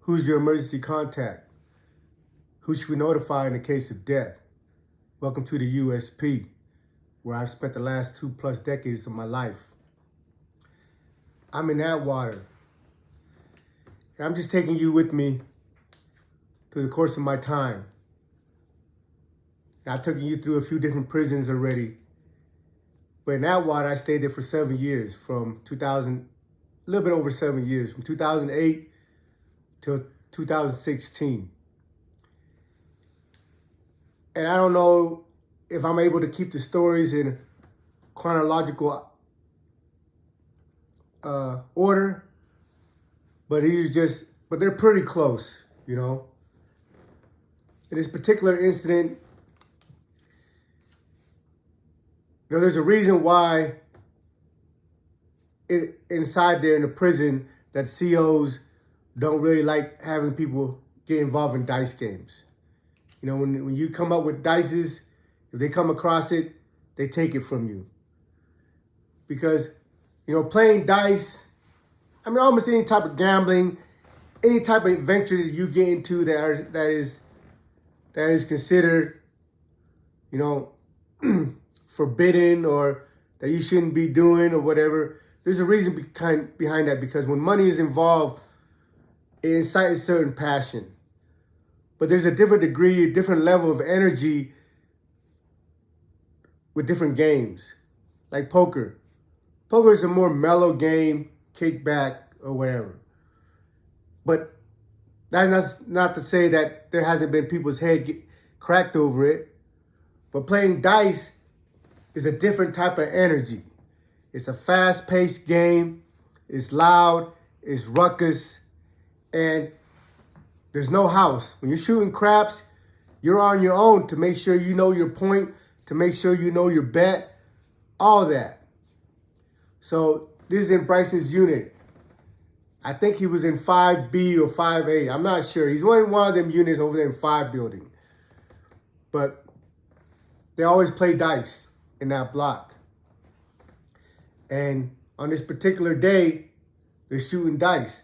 Who's your emergency contact? Who should we notify in the case of death? Welcome to the USP, where I've spent the last 2+ decades of my life. I'm in Atwater, and I'm just taking you with me through the course of my time. And I've taken you through a few different prisons already. But in Atwater, I stayed there for 7 years, from 2000, a little bit over 7 years, from 2008 till 2016. And I don't know if I'm able to keep the stories in chronological order, but they're pretty close, you know. In this particular incident, you know, there's a reason why inside there in the prison that COs don't really like having people get involved in dice games. You know, when you come up with dices, if they come across it, they take it from you. Because, you know, playing dice, I mean, almost any type of gambling, any type of adventure that you get into that is considered, you know, forbidden or that you shouldn't be doing or whatever. There's a reason behind that, because when money is involved, it incites certain passion. But there's a different degree, a different level of energy with different games. Like poker. Poker is a more mellow game, kick back or whatever. But that's not to say that there hasn't been people's head get cracked over it. But playing dice is a different type of energy. It's a fast-paced game. It's loud. It's ruckus. And there's no house. When you're shooting craps, you're on your own to make sure you know your point, to make sure you know your bet, all that. So this is in Bryson's unit. I think he was in 5B or 5A. I'm not sure. He's in one of them units over there in 5 building. But they always play dice in that block. And on this particular day, they're shooting dice.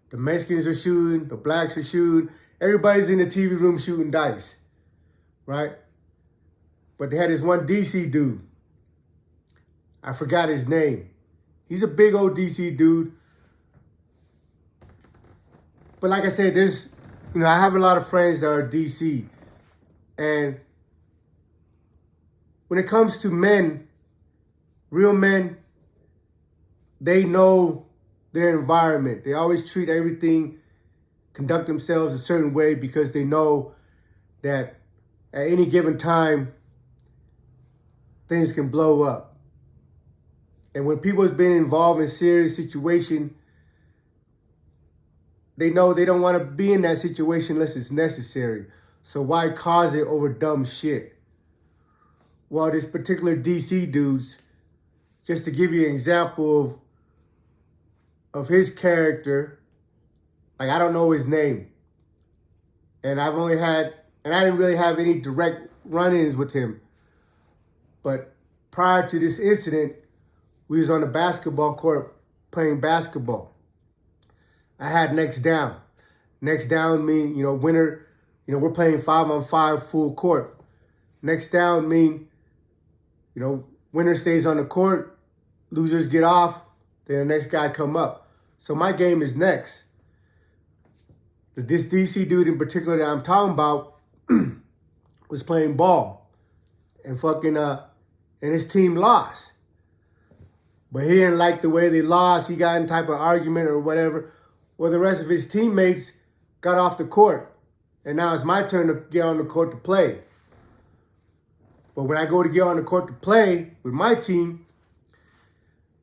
The Mexicans are shooting, the blacks are shooting. Everybody's in the TV room shooting dice, right? But they had this one DC dude. I forgot his name. He's a big old DC dude. But like I said, I have a lot of friends that are DC. And when it comes to men, real men, they know their environment. They always treat everything, conduct themselves a certain way because they know that at any given time, things can blow up. And when people have been involved in serious situation, they know they don't want to be in that situation unless it's necessary. So why cause it over dumb shit? Well, this particular DC dudes, just to give you an example of his character, like I don't know his name. And I didn't really have any direct run-ins with him. But prior to this incident, we was on the basketball court playing basketball. I had next down. Next down mean, winner, we're playing 5-on-5 full court. Next down mean, winner stays on the court, losers get off, then the next guy come up. So my game is next. This DC dude in particular that I'm talking about was playing ball. And and his team lost. But he didn't like the way they lost. He got in type of argument or whatever. Well, the rest of his teammates got off the court. And now it's my turn to get on the court to play. But when I go to get on the court to play with my team,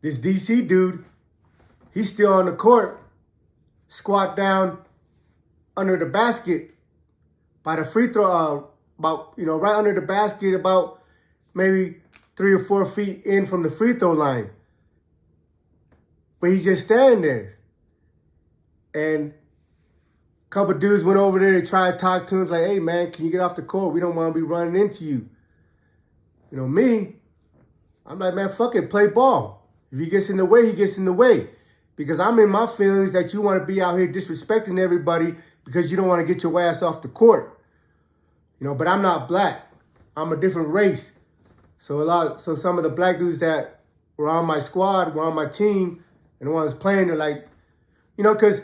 this DC dude, he's still on the court, squat down under the basket by the free throw, right under the basket, about maybe 3 or 4 feet in from the free throw line. But he's just standing there. And a couple dudes went over there to try to talk to him, like, hey, man, can you get off the court? We don't want to be running into you. Me, I'm like, man, fuck it, play ball. If he gets in the way, he gets in the way. because I'm in my feelings that you want to be out here disrespecting everybody because you don't want to get your ass off the court. But I'm not black. I'm a different race. So some of the black dudes that were on my squad, were on my team, and the ones playing, they're like, because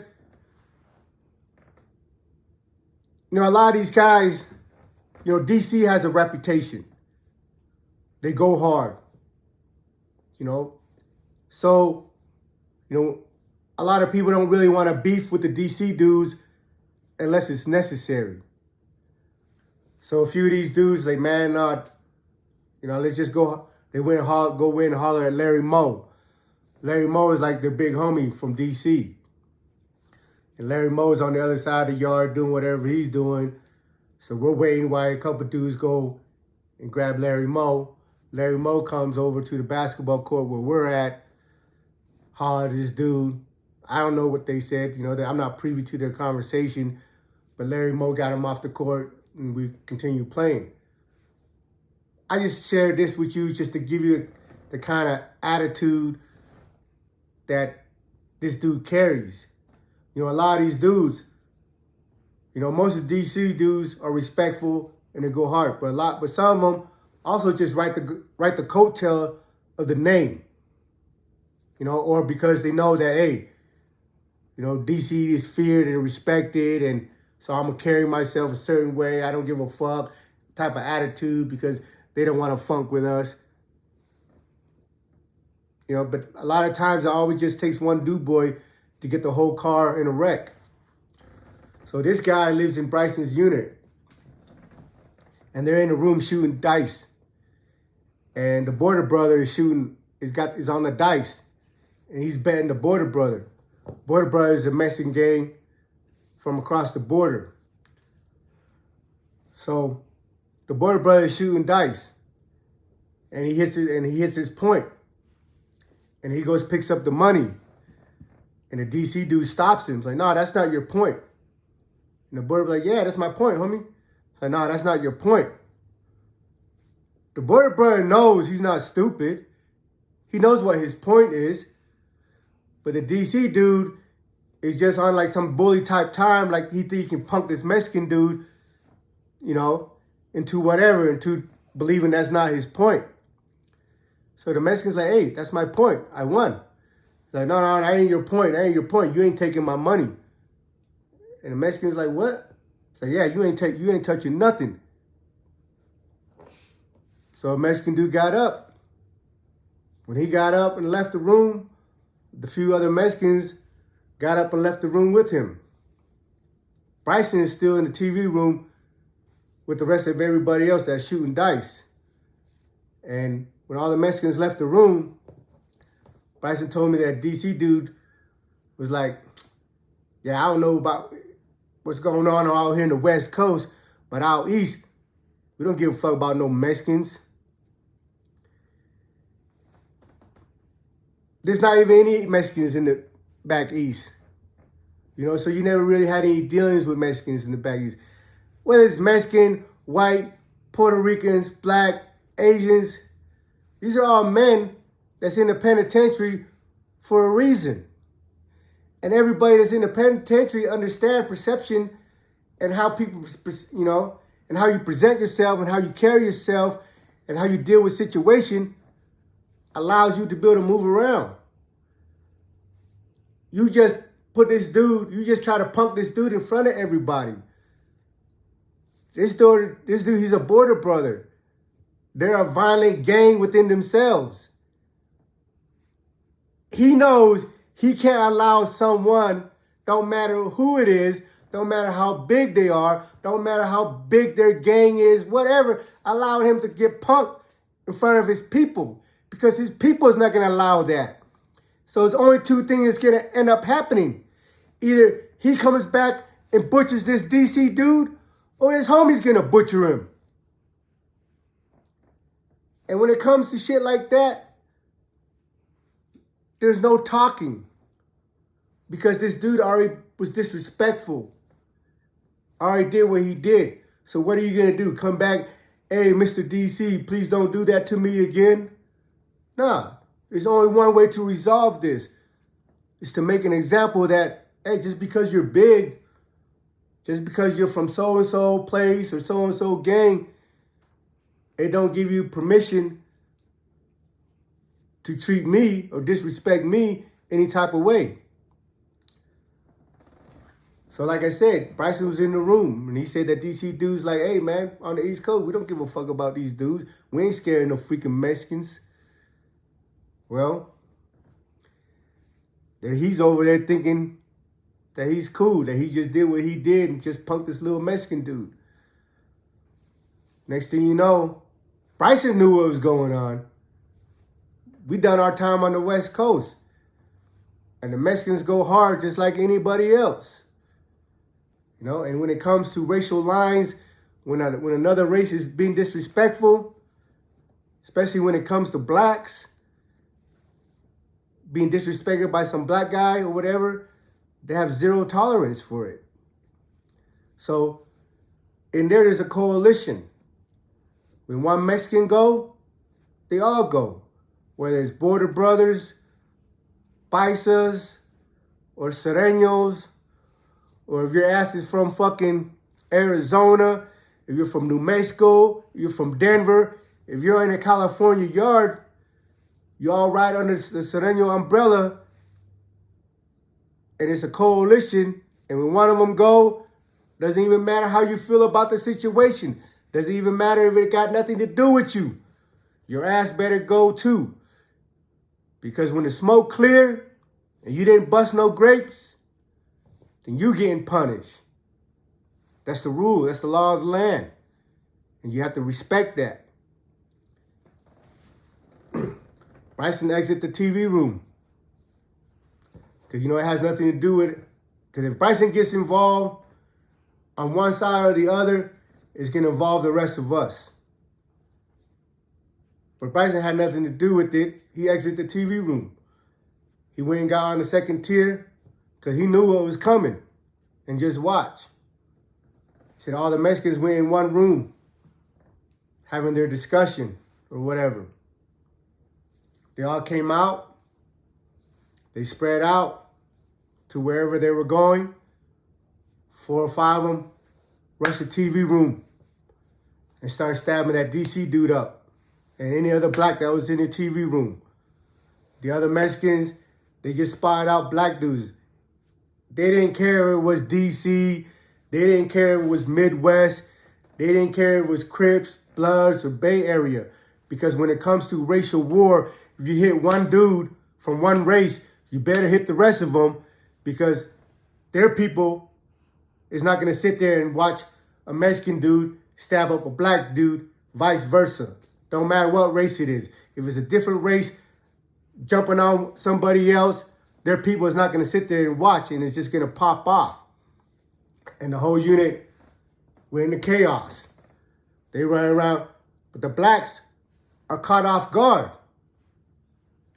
a lot of these guys, DC has a reputation. They go hard. So, a lot of people don't really want to beef with the DC dudes unless it's necessary. So a few of these dudes, like, man, let's just go. They went and holler at Larry Moe. Larry Moe is like their big homie from DC. And Larry Moe's on the other side of the yard doing whatever he's doing. So we're waiting while a couple dudes go and grab Larry Moe. Larry Moe comes over to the basketball court where we're at, holler at this dude. I don't know what they said. I'm not privy to their conversation. But Larry Moe got him off the court, and we continue playing. I just shared this with you just to give you the kind of attitude that this dude carries. A lot of these dudes, most of the DC dudes are respectful and they go hard, but some of them also just write the coattail of the name, or because they know that, hey, DC is feared and respected, and so I'm gonna carry myself a certain way. I don't give a fuck type of attitude because they don't want to funk with us. But a lot of times it always just takes one dude boy to get the whole car in a wreck. So this guy lives in Bryson's unit, and they're in the room shooting dice. And the border brother is on the dice, and he's betting the border brother. Border brother is a Mexican gang from across the border. So the border brother is shooting dice, and he hits his point, and he goes picks up the money, and the DC dude stops him. He's like, no, that's not your point. And the border brother, like, yeah, that's my point, homie. He's like, no, that's not your point. The border brother knows he's not stupid. He knows what his point is. But the DC dude is just on like some bully type time, like he think he can punk this Mexican dude, into believing that's not his point. So the Mexican's like, hey, that's my point. I won. He's like, no, that ain't your point. That ain't your point. You ain't taking my money. And the Mexican's like, what? It's like, yeah, you ain't touching nothing. So a Mexican dude got up. When he got up and left the room, the few other Mexicans got up and left the room with him. Bryson is still in the TV room with the rest of everybody else that's shooting dice. And when all the Mexicans left the room, Bryson told me that DC dude was like, yeah, I don't know about what's going on out here in the West Coast, but out East, we don't give a fuck about no Mexicans. There's not even any Mexicans in the back East. So you never really had any dealings with Mexicans in the back East. Whether it's Mexican, white, Puerto Ricans, black, Asians, these are all men that's in the penitentiary for a reason. And everybody that's in the penitentiary understand perception and how people, and how you present yourself and how you carry yourself and how you deal with situation allows you to be able to move around. You just try to punk this dude in front of everybody. This dude, he's a border brother. They're a violent gang within themselves. He knows he can't allow someone, don't matter who it is, don't matter how big they are, don't matter how big their gang is, whatever, allow him to get punked in front of his people. Because his people is not going to allow that. So it's only two things that's going to end up happening. Either he comes back and butchers this DC dude, or his homie's going to butcher him. And when it comes to shit like that, there's no talking. Because this dude already was disrespectful. Already did what he did. So what are you going to do? Come back, hey, Mr. DC, please don't do that to me again? Nah, there's only one way to resolve this. is to make an example that, hey, just because you're big, just because you're from so-and-so place or so-and-so gang, it don't give you permission to treat me or disrespect me any type of way. So like I said, Bryson was in the room and he said that DC dudes like, hey man, on the East Coast, we don't give a fuck about these dudes. We ain't scared of no freaking Mexicans. Well, that he's over there thinking that he's cool, that he just did what he did and just punked this little Mexican dude. Next thing you know, Bryson knew what was going on. We done our time on the West Coast. And the Mexicans go hard just like anybody else. You know, and when it comes to racial lines, when another race is being disrespectful, especially when it comes to blacks, being disrespected by some black guy or whatever, they have zero tolerance for it. So in there's a coalition. When one Mexican go, they all go. Whether it's Border Brothers, Paisas, or Sereños, or if your ass is from fucking Arizona, if you're from New Mexico, you're from Denver, if you're in a California yard, you all ride under the Sereño umbrella, and it's a coalition, and when one of them go, doesn't even matter how you feel about the situation. Doesn't even matter if it got nothing to do with you. Your ass better go too. Because when the smoke clear and you didn't bust no grapes, then you getting punished. That's the rule. That's the law of the land. And you have to respect that. Bryson exit the TV room. Because, you know, it has nothing to do with it. Because if Bryson gets involved on one side or the other, it's going to involve the rest of us. But Bryson had nothing to do with it. He exited the TV room. He went and got on the second tier because he knew what was coming. And just watch. He said all the Mexicans went in one room having their discussion or whatever. They all came out. They spread out to wherever they were going. 4 or 5 of them rushed the TV room and started stabbing that DC dude up and any other black that was in the TV room. The other Mexicans, they just spotted out black dudes. They didn't care if it was DC. They didn't care if it was Midwest. They didn't care if it was Crips, Bloods, or Bay Area. Because when it comes to racial war, if you hit one dude from one race, you better hit the rest of them because their people is not going to sit there and watch a Mexican dude stab up a black dude, vice versa. Don't matter what race it is. If it's a different race jumping on somebody else, their people is not going to sit there and watch, and it's just going to pop off. And the whole unit went into chaos. They run around, but the blacks are caught off guard.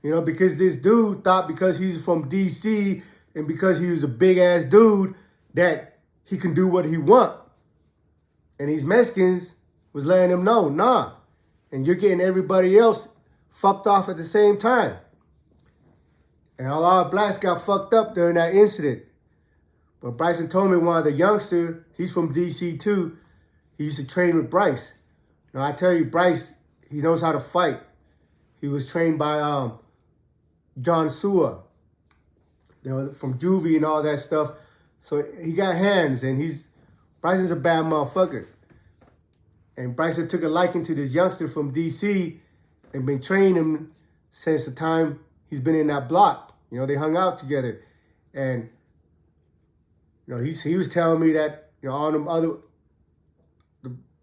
You know, because this dude thought because he's from DC and because he was a big-ass dude that he can do what he want. And these Mexicans was letting him know, nah. And you're getting everybody else fucked off at the same time. And a lot of blacks got fucked up during that incident. But Bryson told me one of the youngsters, he's from DC too, he used to train with Bryce. Now I tell you, Bryce, he knows how to fight. He was trained by John Sua, you know, from juvie and all that stuff. So he got hands, and Bryson's a bad motherfucker. And Bryson took a liking to this youngster from DC and been training him since the time he's been in that block. You know, they hung out together. And, you know, he was telling me that, you know, all them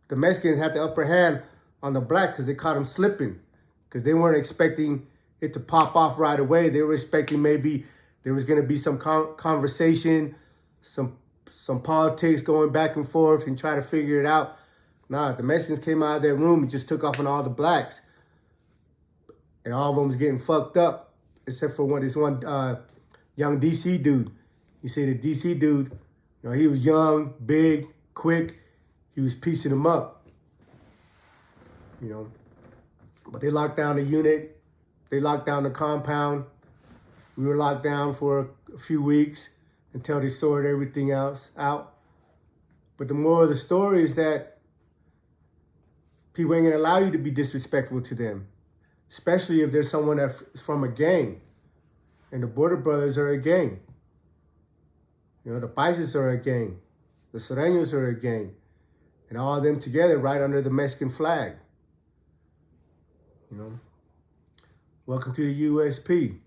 the Mexicans had the upper hand on the black because they caught him slipping. Because they weren't expecting it to pop off right away. They were expecting maybe there was going to be some conversation, some politics going back and forth and try to figure it out. Nah, the Mexicans came out of their room and just took off on all the blacks. And all of them was getting fucked up, except for this one young DC dude. He said the DC dude, you know, he was young, big, quick. He was piecing them up, you know. But they locked down the unit. They locked down the compound. We were locked down for a few weeks until they sorted everything else out. But the moral of the story is that people ain't gonna allow you to be disrespectful to them, especially if there's someone that's from a gang. And the Border Brothers are a gang. You know, the Paises are a gang. The Sureños are a gang. And all of them together right under the Mexican flag. You know, welcome to the USP.